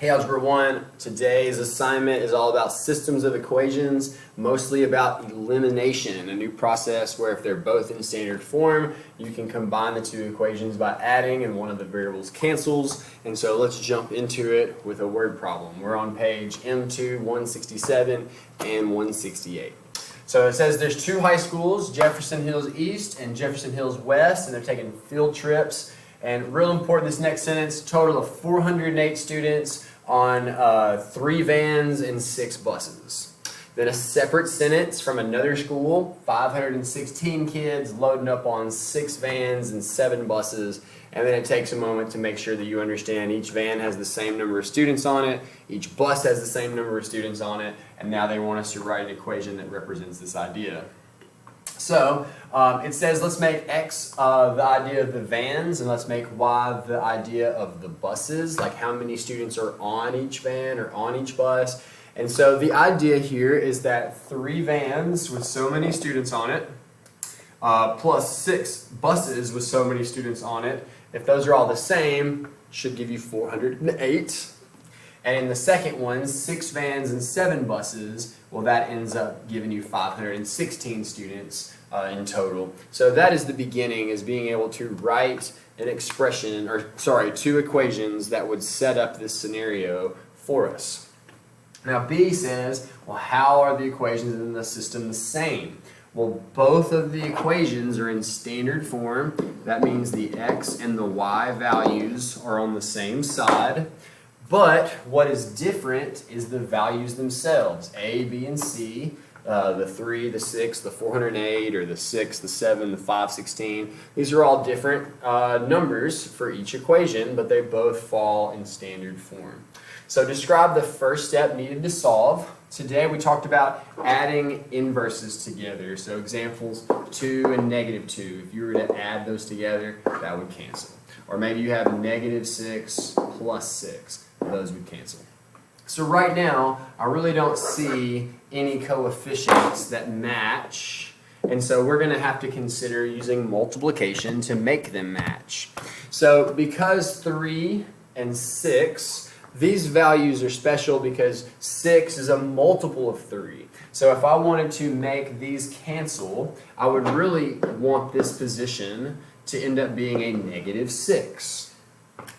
Hey Algebra 1, today's assignment is all about systems of equations, mostly about elimination, a new process where if they're both in standard form, you can combine the two equations by adding and one of the variables cancels. And so let's jump into it with a word problem. We're on page M2-167 and 168. So it says there's two high schools, Jefferson Hills East and Jefferson Hills West, and they're taking field trips. And real important, this next sentence, total of 408 students on 3 vans and 6 buses. Then a separate sentence from another school, 516 kids loading up on 6 vans and 7 buses. And then it takes a moment to make sure that you understand each van has the same number of students on it, each bus has the same number of students on it, and now they want us to write an equation that represents this idea. So it says let's make X the idea of the vans and let's make Y the idea of the buses, like how many students are on each van or on each bus. And so the idea here is that 3 vans with so many students on it plus 6 buses with so many students on it, if those are all the same, should give you 408. And in the second one, 6 vans and 7 buses, well, that ends up giving you 516 students in total. So that is the beginning, is being able to write an expression, or sorry, 2 equations that would set up this scenario for us. Now B says, well, how are the equations in the system the same? Well, both of the equations are in standard form. That means the X and the Y values are on the same side. But what is different is the values themselves, A, B, and C, the 3, the 6, the 408, or the 6, the 7, the 516. These are all different numbers for each equation, but they both fall in standard form. So describe the first step needed to solve. Today we talked about adding inverses together. So examples 2 and -2. If you were to add those together, that would cancel. Or maybe you have -6 plus 6. Those would cancel. So right now, I really don't see any coefficients that match, and so we're going to have to consider using multiplication to make them match. So because 3 and 6, these values are special because 6 is a multiple of 3. So if I wanted to make these cancel, I would really want this position to end up being a -6.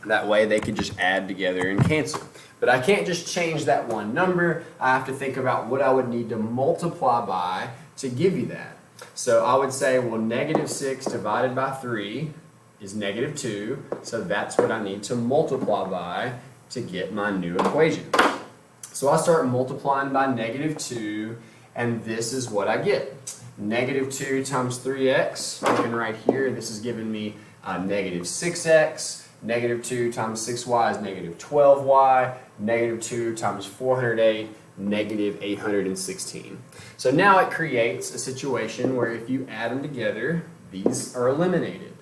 That way they could just add together and cancel. But I can't just change that one number. I have to think about what I would need to multiply by to give you that. So I would say, well, -6 divided by 3 is -2. So that's what I need to multiply by to get my new equation. So I start multiplying by -2, and this is what I get. -2 times 3x, looking right here, this is giving me -6x. -2 times 6y is -12y. -2 times 408, -816. So now it creates a situation where if you add them together, these are eliminated.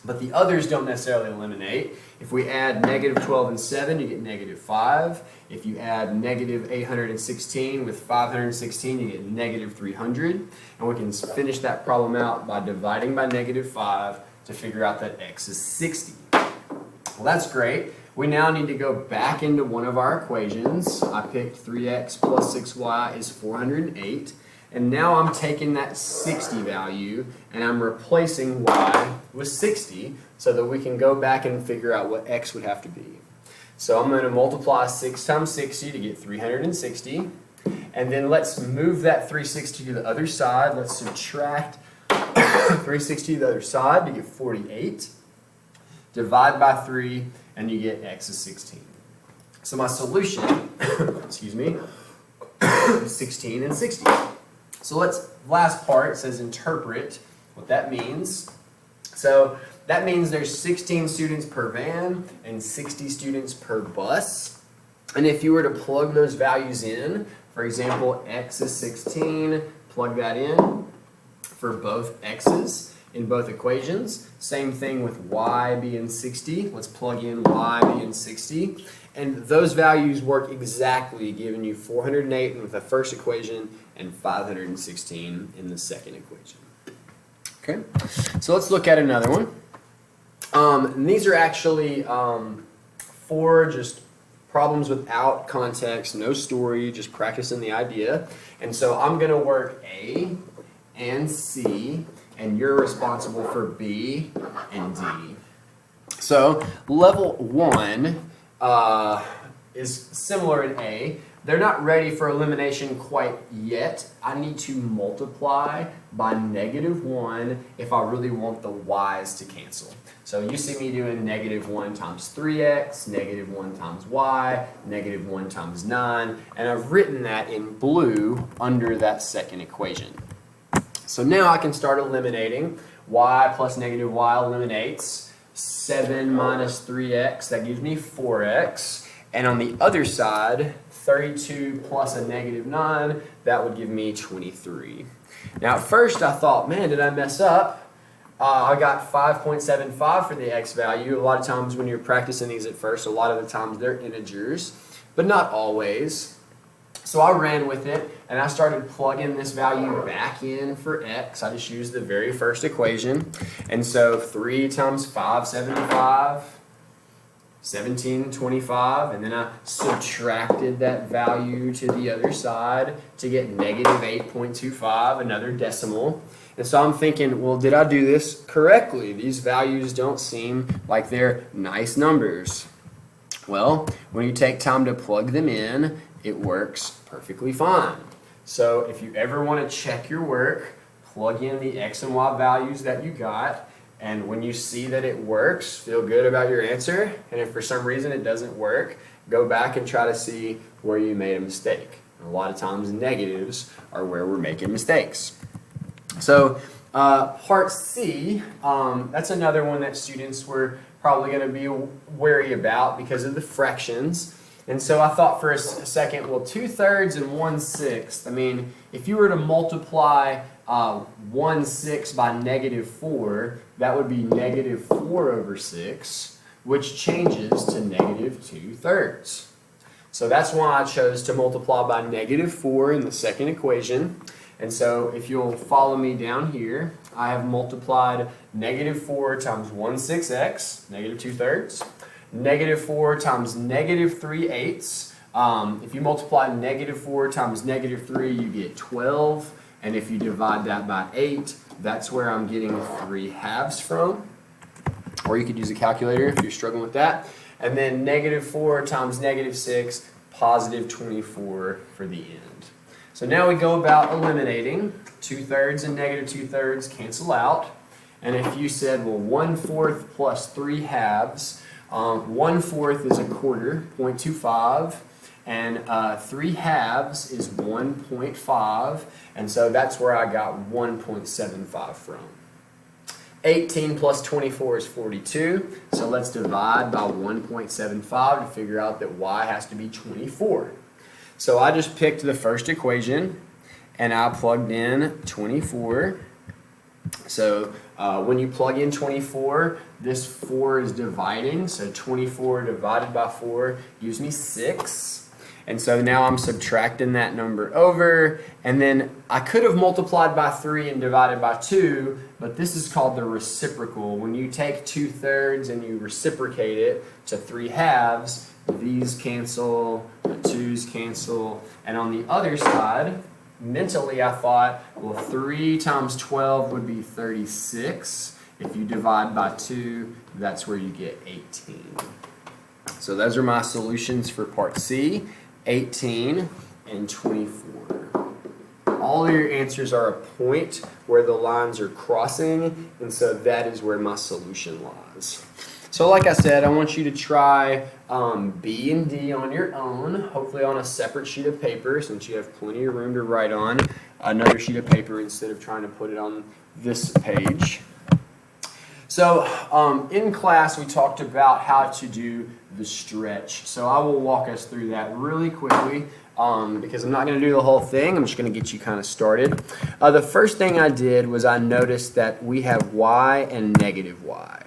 But the others don't necessarily eliminate. If we add -12 and 7, you get -5. If you add -816 with 516, you get -300. And we can finish that problem out by dividing by -5 to figure out that x is 60. Well, that's great. We now need to go back into one of our equations. I picked 3x plus 6y is 408. And now I'm taking that 60 value and I'm replacing y with 60 so that we can go back and figure out what x would have to be. So I'm going to multiply 6 times 60 to get 360. And then let's move that 360 to the other side. Let's subtract 360 to the other side to get 48. Divide by 3 and you get x is 16. So my solution, excuse me, is 16 and 60. So last part says interpret what that means. So that means there's 16 students per van and 60 students per bus. And if you were to plug those values in, for example, x is 16, plug that in for both x's in both equations. Same thing with y being 60. Let's plug in y being 60. And those values work exactly, giving you 408 with the first equation and 516 in the second equation. Okay, so let's look at another one. And these are actually 4 just problems without context, no story, just practicing the idea. And so I'm going to work A and C, and you're responsible for B and D. So level 1 is similar in A. They're not ready for elimination quite yet. I need to multiply by -1 if I really want the y's to cancel. So you see me doing -1 times 3x, -1 times y, -1 times 9, and I've written that in blue under that second equation. So now I can start eliminating. Y plus -y eliminates. 7 minus 3x, that gives me 4x. And on the other side, 32 plus a -9, that would give me 23. Now at first I thought, man, did I mess up? I got 5.75 for the x value. A lot of times when you're practicing these at first, a lot of the times they're integers, but not always. So I ran with it and I started plugging this value back in for x. I just used the very first equation. And so 3 times 5, 75. 1725, and then I subtracted that value to the other side to get -8.25, another decimal. And so I'm thinking, well, did I do this correctly? These values don't seem like they're nice numbers. Well, when you take time to plug them in, it works perfectly fine. So if you ever want to check your work, plug in the x and y values that you got. And when you see that it works, feel good about your answer. And if for some reason it doesn't work, go back and try to see where you made a mistake. And a lot of times negatives are where we're making mistakes. So part C, that's another one that students were probably going to be wary about because of the fractions. And so I thought for a second, well, 2/3 and 1/6. I mean, if you were to multiply 1/6 by -4, that would be -4/6, which changes to -2/3. So that's why I chose to multiply by -4 in the second equation. And so if you'll follow me down here, I have multiplied -4 times 1/6x, -2/3. -4 times -3/8. If you multiply -4 times -3, you get 12. And if you divide that by 8, that's where I'm getting 3/2 from. Or you could use a calculator if you're struggling with that. And then -4 times -6, positive 24 for the end. So now we go about eliminating. 2/3 and -2/3 cancel out. And if you said, well, 1/4 plus 3/2, 1/4 is a quarter, 0.25. And 3/2 is 1.5, and so that's where I got 1.75 from. 18 plus 24 is 42, so let's divide by 1.75 to figure out that y has to be 24. So I just picked the first equation, and I plugged in 24. So when you plug in 24, this 4 is dividing, so 24 divided by 4 gives me 6. And so now I'm subtracting that number over, and then I could have multiplied by 3 and divided by 2, but this is called the reciprocal. When you take 2/3 and you reciprocate it to 3/2, these cancel, the 2's cancel, and on the other side, mentally I thought, well, 3 times 12 would be 36. If you divide by 2, that's where you get 18. So those are my solutions for part C. 18 and 24. All of your answers are a point where the lines are crossing, and so that is where my solution lies. So like I said, I want you to try B and D on your own, hopefully on a separate sheet of paper since you have plenty of room to write on another sheet of paper instead of trying to put it on this page. So in class we talked about how to do the stretch. So I will walk us through that really quickly because I'm not going to do the whole thing. I'm just going to get you kind of started. The first thing I did was I noticed that we have y and -y.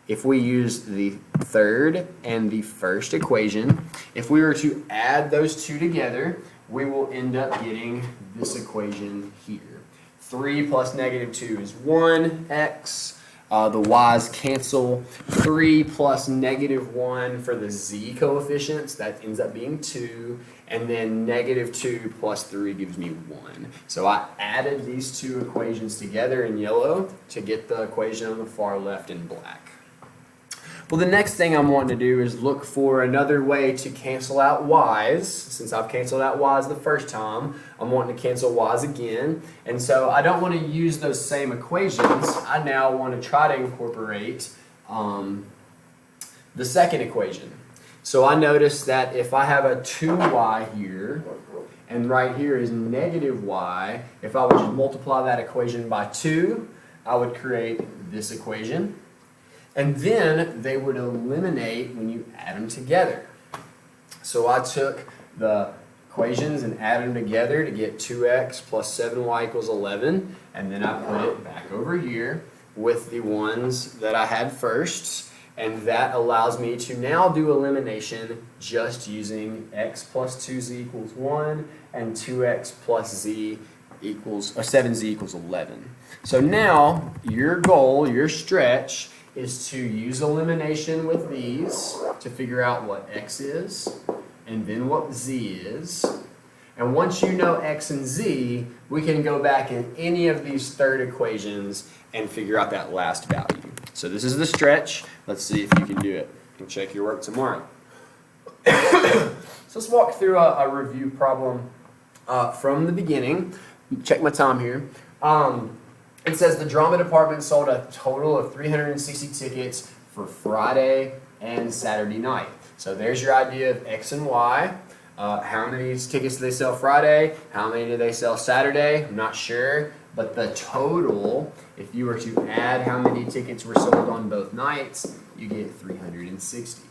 If we use the third and the first equation, if we were to add those two together, we will end up getting this equation here. 3 plus -2 is 1x. The y's cancel. 3 plus -1 for the z coefficients, that ends up being 2. And then -2 plus 3 gives me 1. So I added these two equations together in yellow to get the equation on the far left in black. Well, the next thing I'm wanting to do is look for another way to cancel out y's. Since I've canceled out y's the first time, I'm wanting to cancel y's again. And so I don't want to use those same equations. I now want to try to incorporate the second equation. So I notice that if I have a 2y here, and right here is -y, if I would just multiply that equation by 2, I would create this equation. And then they would eliminate when you add them together. So I took the equations and added them together to get 2x plus 7y equals 11. And then I put it back over here with the ones that I had first. And that allows me to now do elimination just using x plus 2z equals 1 and 2x plus z equals, or 7z equals 11. So now your goal, your stretch, is to use elimination with these to figure out what x is and then what z is. And once you know x and z, we can go back in any of these third equations and figure out that last value. So this is the stretch. Let's see if you can do it. We'll check your work tomorrow. So let's walk through a review problem from the beginning. Check my time here. It says the drama department sold a total of 360 tickets for Friday and Saturday night. So there's your idea of x and y. How many tickets do they sell Friday? How many do they sell Saturday? I'm not sure. But the total, if you were to add how many tickets were sold on both nights, you get 360.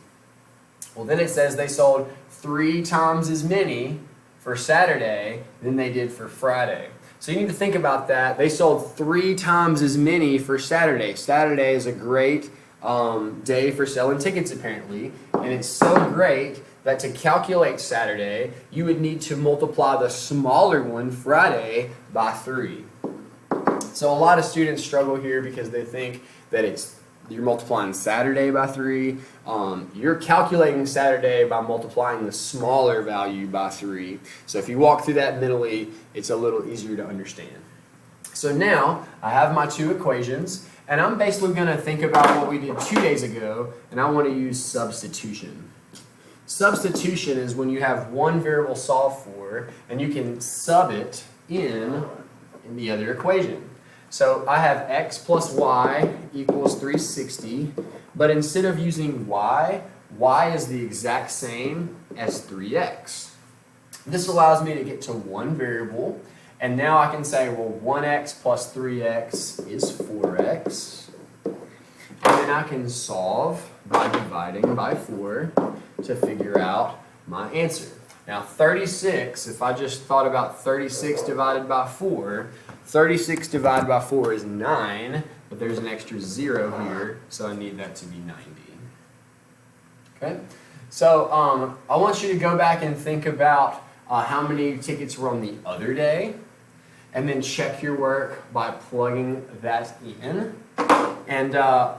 Well, then it says they sold 3 times as many for Saturday than they did for Friday. So you need to think about that. They sold 3 times as many for Saturday. Saturday is a great day for selling tickets, apparently. And it's so great that to calculate Saturday, you would need to multiply the smaller one, Friday, by 3. So a lot of students struggle here because they think that you're multiplying Saturday by 3. You're calculating Saturday by multiplying the smaller value by 3. So if you walk through that mentally, it's a little easier to understand. So now I have my 2 equations, and I'm basically going to think about what we did 2 days ago, and I want to use substitution. Substitution is when you have one variable solved for, and you can sub it in the other equation. So I have x plus y equals 360, but instead of using y is the exact same as 3x. This allows me to get to one variable, and now I can say, well, 1x plus 3x is 4x. And then I can solve by dividing by 4 to figure out my answer. Now 36, if I just thought about 36 divided by 4, 36 divided by 4 is 9, but there's an extra 0 here, so I need that to be 90. Okay? So I want you to go back and think about how many tickets were on the other day, and then check your work by plugging that in. And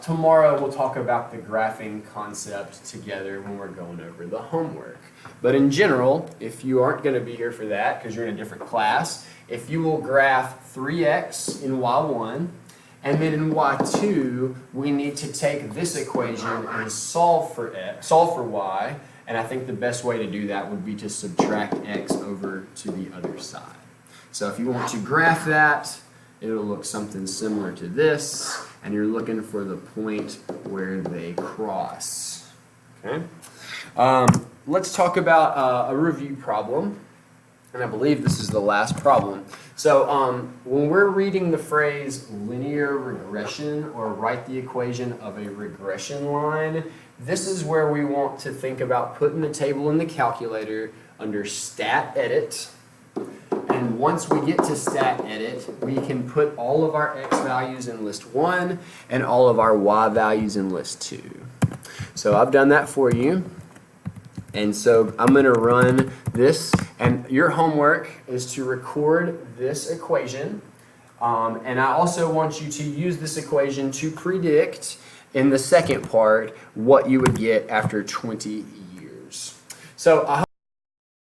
tomorrow we'll talk about the graphing concept together when we're going over the homework. But in general, if you aren't going to be here for that because you're in a different class, if you will graph 3x in y1, and then in y2, we need to take this equation and solve for y, and I think the best way to do that would be to subtract x over to the other side. So if you want to graph that, it'll look something similar to this, and you're looking for the point where they cross. Okay? Let's talk about a review problem, and I believe this is the last problem. So when we're reading the phrase linear regression, or write the equation of a regression line, this is where we want to think about putting the table in the calculator under stat edit. And once we get to stat edit, we can put all of our x values in list 1 and all of our y values in list 2. So I've done that for you. And so I'm going to run this, and your homework is to record this equation And I also want you to use this equation to predict in the second part what you would get after 20 years. So I hope